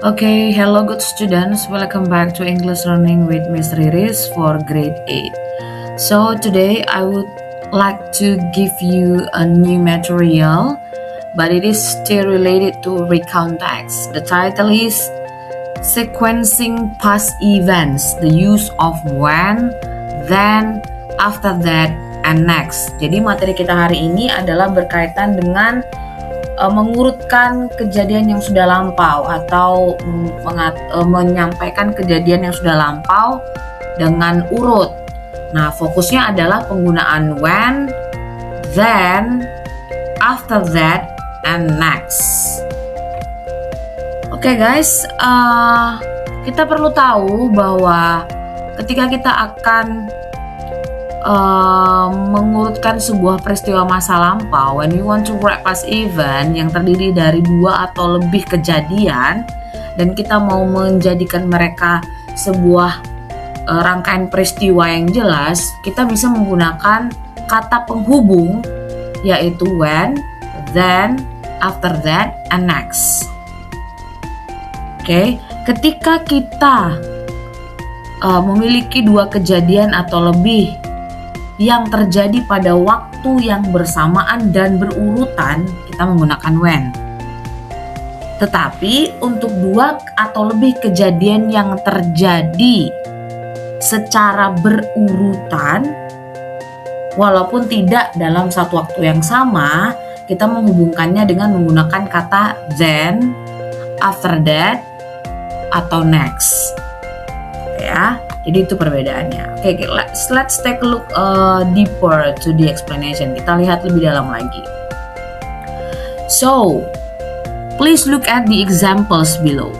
Okay, hello good students. Welcome back to English Learning with Miss Riris for grade 8. So today I would like to give you a new material, but it is still related to recount text. The title is Sequencing Past Events, the use of when, then, after that, and next. Jadi materi kita hari ini adalah berkaitan dengan mengurutkan kejadian yang sudah lampau atau menyampaikan kejadian yang sudah lampau dengan urut. Nah, fokusnya adalah penggunaan when, then, after that, and next. Oke guys, kita perlu tahu bahwa ketika kita akan mengurutkan sebuah peristiwa masa lampau, when we want to write past event yang terdiri dari 2 atau lebih kejadian dan kita mau menjadikan mereka sebuah rangkaian peristiwa yang jelas, kita bisa menggunakan kata penghubung yaitu when, then, after that, and next. Oke, ketika kita memiliki 2 kejadian atau lebih yang terjadi pada waktu yang bersamaan dan berurutan, kita menggunakan when. Tetapi untuk 2 atau lebih kejadian yang terjadi secara berurutan, walaupun tidak dalam satu waktu yang sama, kita menghubungkannya dengan menggunakan kata then, after that, atau next. Ya. Jadi itu perbedaannya. Oke, let's take a look deeper to the explanation. Kita lihat lebih dalam lagi. So, please look at the examples below.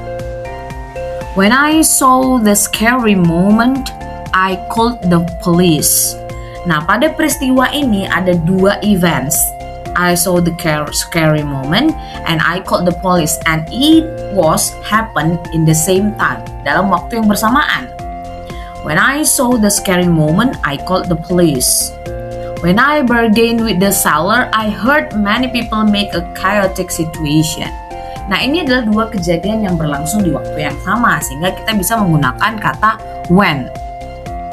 When I saw the scary moment, I called the police. Nah, pada peristiwa ini ada 2 events. I saw the scary moment and I called the police, and it was happened in the same time, dalam waktu yang bersamaan. When I saw the scary moment, I called the police. When I bargained with the seller, I heard many people make a chaotic situation. Nah, ini adalah 2 kejadian yang berlangsung di waktu yang sama, sehingga kita bisa menggunakan kata when.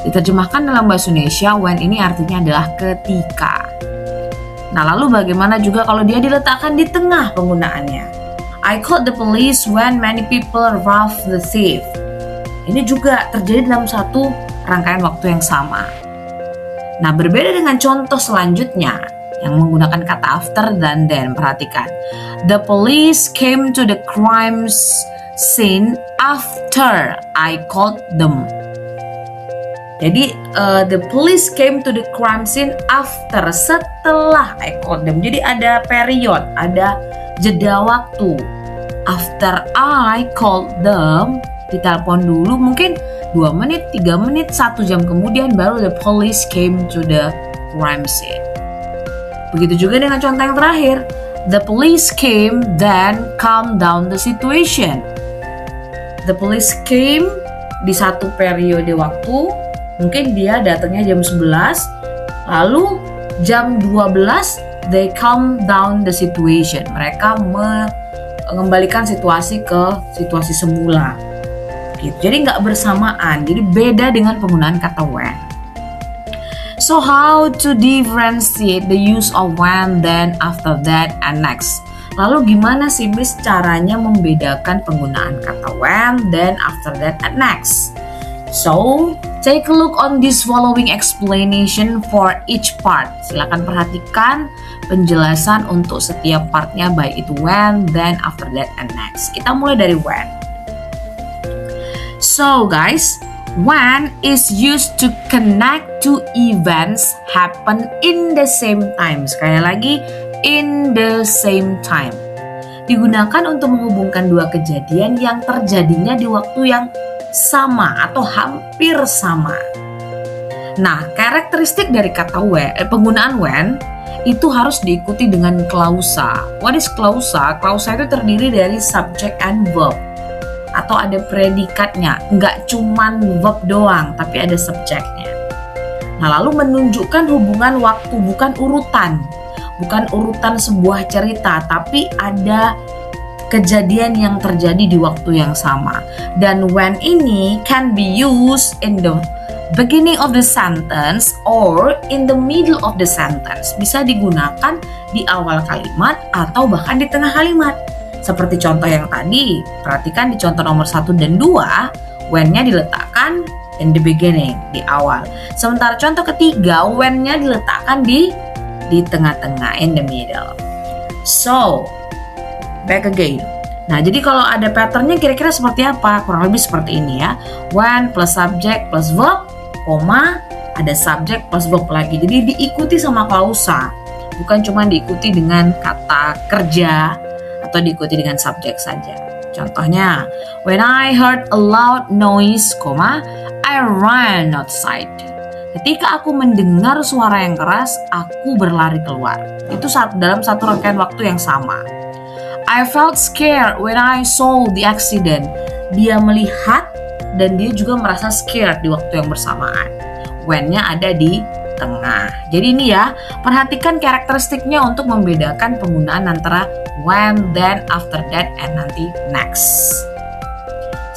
Diterjemahkan dalam bahasa Indonesia, when ini artinya adalah ketika. Nah, lalu bagaimana juga kalau dia diletakkan di tengah penggunaannya? I called the police when many people robbed the thief. Ini juga terjadi dalam satu rangkaian waktu yang sama. Nah, berbeda dengan contoh selanjutnya yang menggunakan kata after dan then. Perhatikan. The police came to the crime scene after I called them. Jadi, the police came to the crime scene after, setelah I called them. Jadi ada period, ada jeda waktu. After I called them, ditelepon dulu mungkin 2 menit, 3 menit, 1 jam kemudian baru the police came to the crime scene. Begitu juga dengan contoh yang terakhir. The police came then calm down the situation. The police came di satu periode waktu, mungkin dia datangnya jam 11, lalu jam 12 they calm down the situation. Mereka mengembalikan situasi ke situasi semula. Jadi nggak bersamaan, jadi beda dengan penggunaan kata when. So how to differentiate the use of when, then, after that, and next? Lalu gimana sih Miss caranya membedakan penggunaan kata when, then, after that, and next? So take a look on this following explanation for each part. Silakan perhatikan penjelasan untuk setiap partnya, baik itu when, then, after that, and next. Kita mulai dari when. So guys, when is used to connect two events happen in the same time. Sekali lagi, in the same time. Digunakan untuk menghubungkan 2 kejadian yang terjadinya di waktu yang sama atau hampir sama. Nah, karakteristik dari kata penggunaan when itu harus diikuti dengan klausa. What is klausa? Klausa itu terdiri dari subject and verb, atau ada predikatnya, nggak cuman verb doang, tapi ada subjeknya. Nah, lalu menunjukkan hubungan waktu, bukan urutan sebuah cerita, tapi ada kejadian yang terjadi di waktu yang sama. Dan when ini can be used in the beginning of the sentence or in the middle of the sentence. Bisa digunakan di awal kalimat atau bahkan di tengah kalimat. Seperti contoh yang tadi, perhatikan di contoh nomor 1 dan 2, when-nya diletakkan in the beginning, di awal. Sementara contoh ketiga, when-nya diletakkan di tengah-tengah, in the middle. So, back again. Nah, jadi kalau ada patternnya kira-kira seperti apa? Kurang lebih seperti ini ya. When plus subject plus verb, koma, ada subject plus verb lagi. Jadi diikuti sama klausa. Bukan cuma diikuti dengan kata kerja atau diikuti dengan subjek saja. Contohnya, when I heard a loud noise, koma, I ran outside. Ketika aku mendengar suara yang keras, aku berlari keluar. Itu dalam satu rangkaian waktu yang sama. I felt scared when I saw the accident. Dia melihat dan dia juga merasa scared di waktu yang bersamaan. When-nya ada di tengah. Jadi ini ya, perhatikan karakteristiknya untuk membedakan penggunaan antara when, then, after that, and nanti next.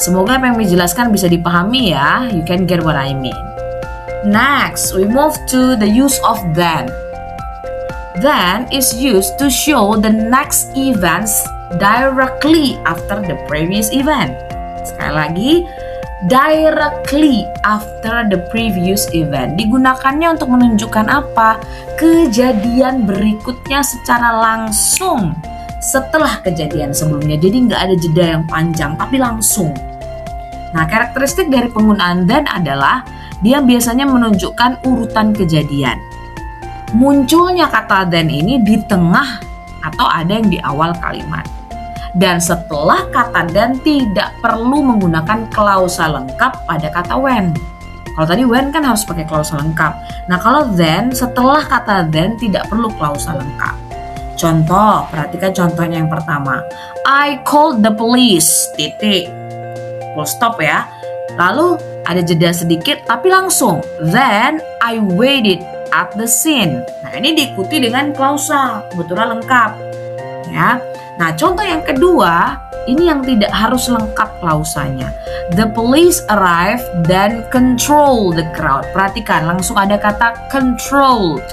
Semoga apa yang dijelaskan bisa dipahami ya. You can get what I mean. Next, we move to the use of then. Then is used to show the next events directly after the previous event. Sekali lagi, directly after the previous event. Digunakannya untuk menunjukkan apa? Kejadian berikutnya secara langsung setelah kejadian sebelumnya. Jadi nggak ada jeda yang panjang, tapi langsung. Nah, karakteristik dari penggunaan then adalah dia biasanya menunjukkan urutan kejadian. Munculnya kata then ini di tengah atau ada yang di awal kalimat. Dan setelah kata then tidak perlu menggunakan klausa lengkap pada kata when. Kalau tadi when kan harus pakai klausa lengkap. Nah, kalau then, setelah kata then tidak perlu klausa lengkap. Contoh, perhatikan contohnya yang pertama. I called the police, titik. Full stop ya. Lalu ada jeda sedikit tapi langsung. Then I waited at the scene. Nah, ini diikuti dengan klausa, kebetulan lengkap. Ya. Nah, contoh yang kedua, ini yang tidak harus lengkap klausanya. The police arrived then control the crowd. Perhatikan, langsung ada kata controlled.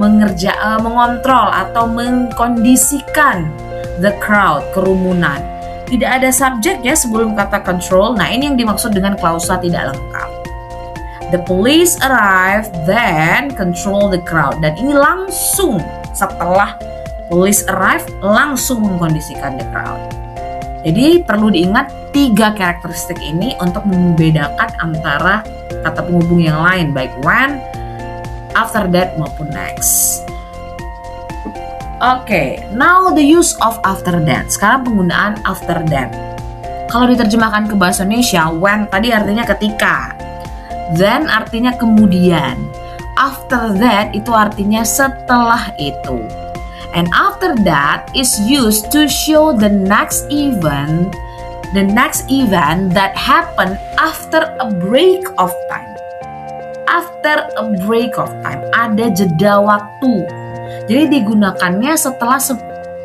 Mengontrol atau mengkondisikan the crowd, kerumunan. Tidak ada subjek ya sebelum kata control. Nah, ini yang dimaksud dengan klausa tidak lengkap. The police arrived then control the crowd. Dan ini langsung setelah police arrive langsung mengkondisikan the crowd. Jadi perlu diingat 3 karakteristik ini untuk membedakan antara kata penghubung yang lain, baik when, after that maupun next. Oke, now the use of after that. Sekarang penggunaan after that. Kalau diterjemahkan ke bahasa Indonesia, when tadi artinya ketika, then artinya kemudian, after that itu artinya setelah itu. And after that is used to show the next event that happened after a break of time. After a break of time, ada jeda waktu. Jadi digunakannya setelah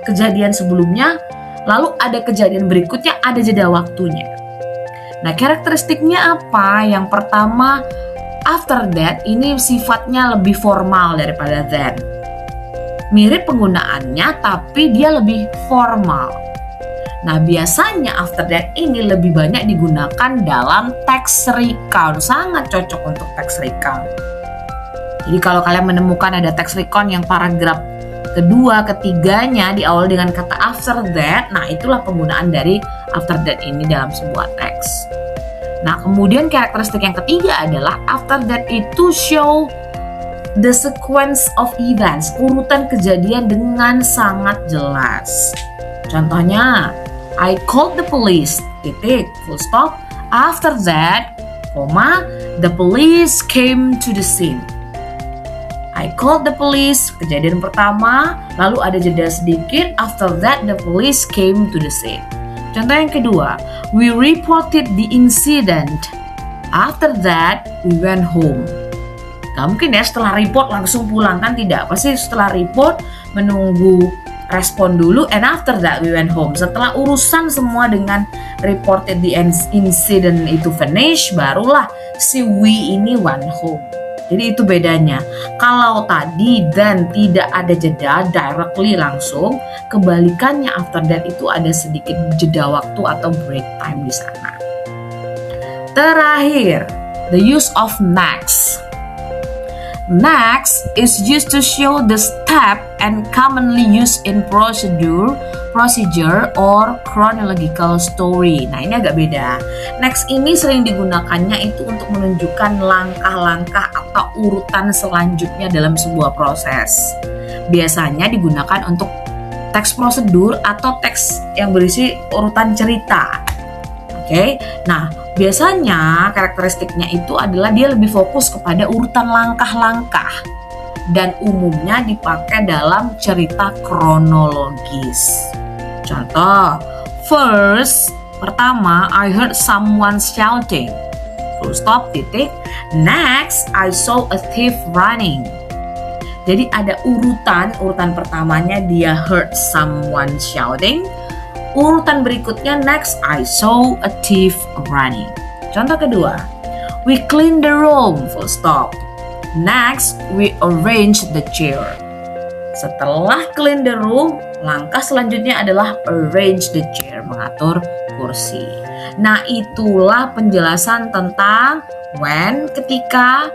kejadian sebelumnya, lalu ada kejadian berikutnya, ada jeda waktunya. Nah, karakteristiknya apa? Yang pertama, after that ini sifatnya lebih formal daripada then. Mirip penggunaannya, tapi dia lebih formal. Nah, biasanya after that ini lebih banyak digunakan dalam text recount. Sangat cocok untuk text recount. Jadi kalau kalian menemukan ada text recount yang paragraf kedua, ketiganya diawali dengan kata after that, nah itulah penggunaan dari after that ini dalam sebuah teks. Nah, kemudian karakteristik yang ketiga adalah after that itu show the sequence of events, urutan kejadian dengan sangat jelas. Contohnya, I called the police, titik, full stop. After that, the police came to the scene. I called the police, kejadian pertama, lalu ada jeda sedikit, after that the police came to the scene. Contoh yang kedua, we reported the incident. After that, we went home. Gak mungkin ya setelah report langsung pulang, kan tidak. Pasti setelah report menunggu respon dulu, and after that we went home. Setelah urusan semua dengan reported the incident itu finish, barulah si we ini went home. Jadi itu bedanya. Kalau tadi then tidak ada jeda directly langsung, kebalikannya after that itu ada sedikit jeda waktu atau break time di sana. Terakhir, the use of next. Next is used to show the step and commonly used in procedure or chronological story. Nah, ini agak beda. Next ini sering digunakannya itu untuk menunjukkan langkah-langkah atau urutan selanjutnya dalam sebuah proses. Biasanya digunakan untuk teks prosedur atau teks yang berisi urutan cerita. Oke. Nah, biasanya karakteristiknya itu adalah dia lebih fokus kepada urutan langkah-langkah dan umumnya dipakai dalam cerita kronologis. Contoh, first, pertama, I heard someone shouting. Full stop, titik. Next, I saw a thief running. Jadi ada urutan pertamanya dia heard someone shouting. Urutan berikutnya, next I saw a thief running. Contoh kedua, we clean the room, full stop. Next, we arrange the chair. Setelah clean the room, langkah selanjutnya adalah arrange the chair, mengatur kursi. Nah, itulah penjelasan tentang when, ketika,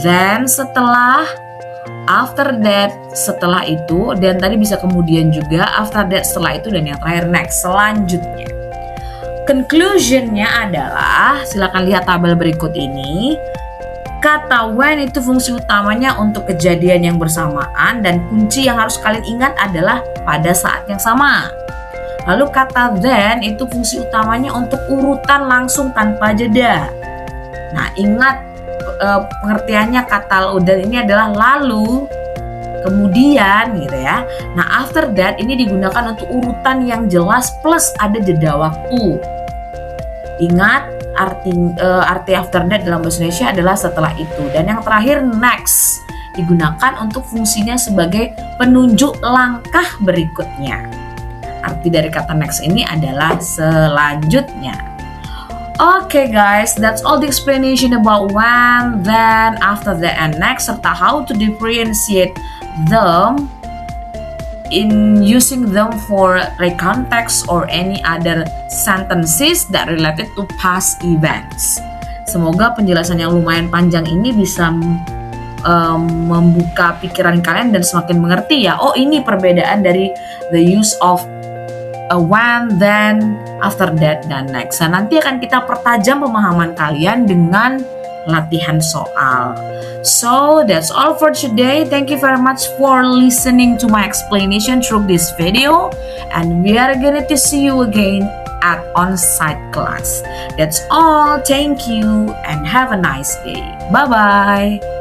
then, setelah, after that, setelah itu, dan tadi bisa kemudian juga, after that, setelah itu, dan yang terakhir next, selanjutnya. Conclusionnya adalah, silakan lihat tabel berikut ini. Kata when itu fungsi utamanya untuk kejadian yang bersamaan, dan kunci yang harus kalian ingat adalah pada saat yang sama. Lalu kata then itu fungsi utamanya untuk urutan langsung tanpa jeda. Nah, ingat pengertiannya kata dan ini adalah lalu, kemudian gitu ya. Nah, after that ini digunakan untuk urutan yang jelas plus ada jeda waktu. Ingat arti after that dalam bahasa Indonesia adalah setelah itu. Dan yang terakhir next digunakan untuk fungsinya sebagai penunjuk langkah berikutnya. Arti dari kata next ini adalah selanjutnya. Okay guys, that's all the explanation about when, then, after that, and next, serta how to differentiate them in using them for recontext or any other sentences that related to past events. Semoga penjelasan yang lumayan panjang ini bisa membuka pikiran kalian dan semakin mengerti ya. Oh, ini perbedaan dari the use of when, then, after that, dan next. Nah, nanti akan kita pertajam pemahaman kalian dengan latihan soal. So, that's all for today. Thank you very much for listening to my explanation through this video. And we are going to see you again at on-site class. That's all. Thank you and have a nice day. Bye-bye.